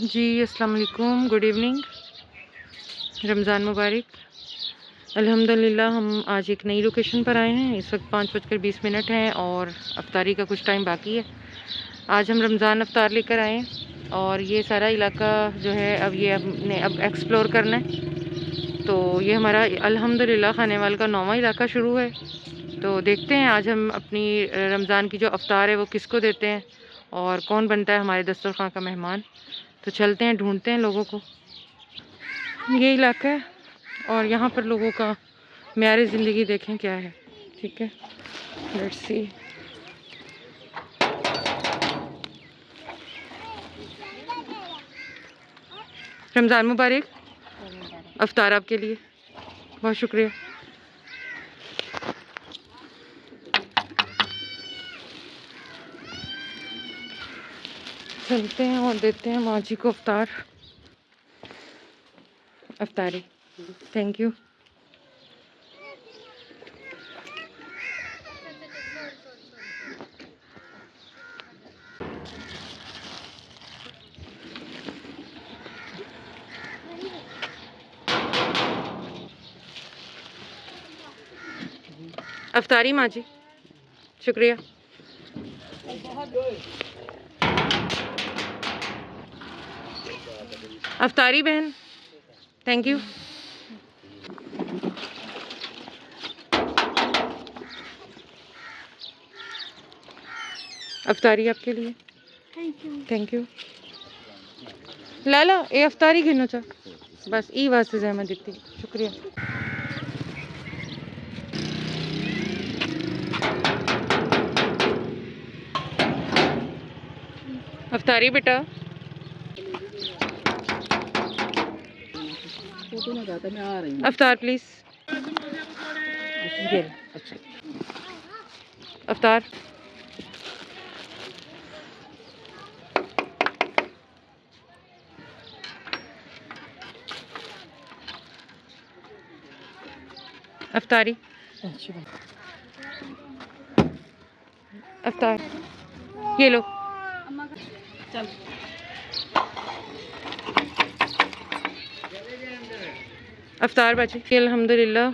जी अस्सलाम वालेकुम, good evening, Ramzan मुबारक। अल्हम्दुलिल्लाह हम आज एक नई लोकेशन पर आए हैं। इस वक्त 5:20 हैं और अफ्तारी का कुछ टाइम बाकी है। आज हम रमज़ान अफ्तार लेकर आए हैं और ये सारा इलाका जो है अब एक्सप्लोर करना है। तो ये हमारा अल्हम्दुलिल्लाह खानेवाल का 9वां इलाका शुरू है। तो देखते हैं आज हम अपनी रमज़ान की जो अफ्तार है वो किसको देते हैं और कौन बनता है हमारे दस्तरखान का मेहमान। तो चलते हैं, ढूंढते हैं लोगों को। ये इलाका है और यहाँ पर लोगों का म्यार ज़िंदगी देखें क्या है। ठीक है, लेट्स सी। रमज़ान मुबारक। अफ्तार आपके लिए, बहुत शुक्रिया। चलते हैं और देते हैं माँ जी को अफ्तारी। Thank you. अफ्तारी माँ जी, शुक्रिया। अफ्तारी बहन, थैंक यू। अफ्तारी आपके लिए, थैंक यू। लाला ये अफ्तारी गिनो चा बस ई वास्ते जहमत दिती, शुक्रिया। अफ्तारी बेटा, अफ्तार प्लीज। अफ्तार अफ्तारी, अफ्तार ये लो। अफ्तार बाजी अल्हम्दुलिल्लाह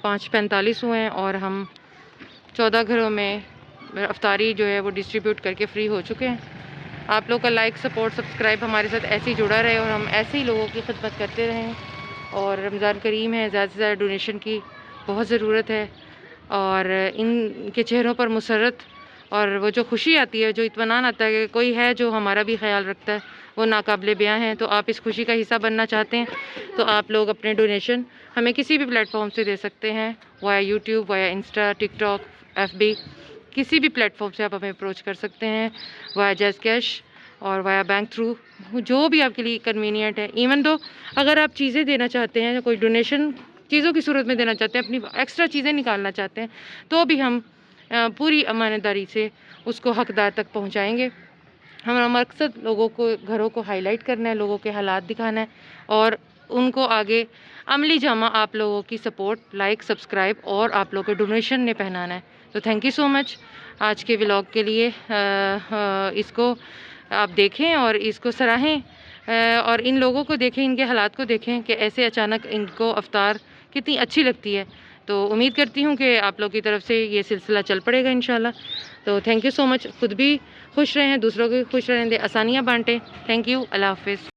5:45 हुए हैं और हम 14 घरों में अफ्तारी जो है वो डिस्ट्रीब्यूट करके फ्री हो चुके हैं। आप लोग का लाइक, सपोर्ट, सब्सक्राइब हमारे साथ ऐसे ही जुड़ा रहे और हम ऐसे ही लोगों की खिदमत करते रहें। और रमज़ान करीम है, ज़्यादा से ज़्यादा डोनेशन की बहुत ज़रूरत है और इनके चेहरों पर मुसर्रत और वो जो खुशी आती है, जो इत्मीनान आता है कि कोई है जो हमारा भी ख्याल रखता है, वो नाकाबिले बयां है। तो आप इस खुशी का हिस्सा बनना चाहते हैं तो आप लोग अपने डोनेशन हमें किसी भी प्लेटफॉर्म से दे सकते हैं, via YouTube, via Insta, TikTok, FB, किसी भी प्लेटफॉर्म से आप हमें अप्रोच कर सकते हैं, वाया जैज़ कैश और वाया बैंक थ्रू, जो भी आपके लिए कन्वीनियंट है। इवन दो अगर आप चीज़ें देना चाहते हैं, कोई डोनेशन चीज़ों की सूरत में देना चाहते हैं, अपनी एक्स्ट्रा चीज़ें निकालना चाहते हैं, तो भी हम पूरी ईमानदारी से उसको हकदार तक पहुंचाएंगे। हमारा मकसद लोगों को, घरों को हाईलाइट करना है, लोगों के हालात दिखाना है और उनको आगे अमली जामा आप लोगों की सपोर्ट, लाइक, सब्सक्राइब और आप लोगों के डोनेशन ने पहनाना है। तो थैंक यू सो मच आज के व्लॉग के लिए। इसको आप देखें और इसको सराहें और इन लोगों को देखें, इनके हालात को देखें कि ऐसे अचानक इनको अफ्तार कितनी अच्छी लगती है। तो उम्मीद करती हूँ कि आप लोगों की तरफ से ये सिलसिला चल पड़ेगा इंशाल्लाह। तो थैंक यू सो मच। खुद भी खुश रहें, दूसरों को भी खुश रहें, दे आसानियाँ बांटें। थैंक यू, अल्लाह हाफिज़।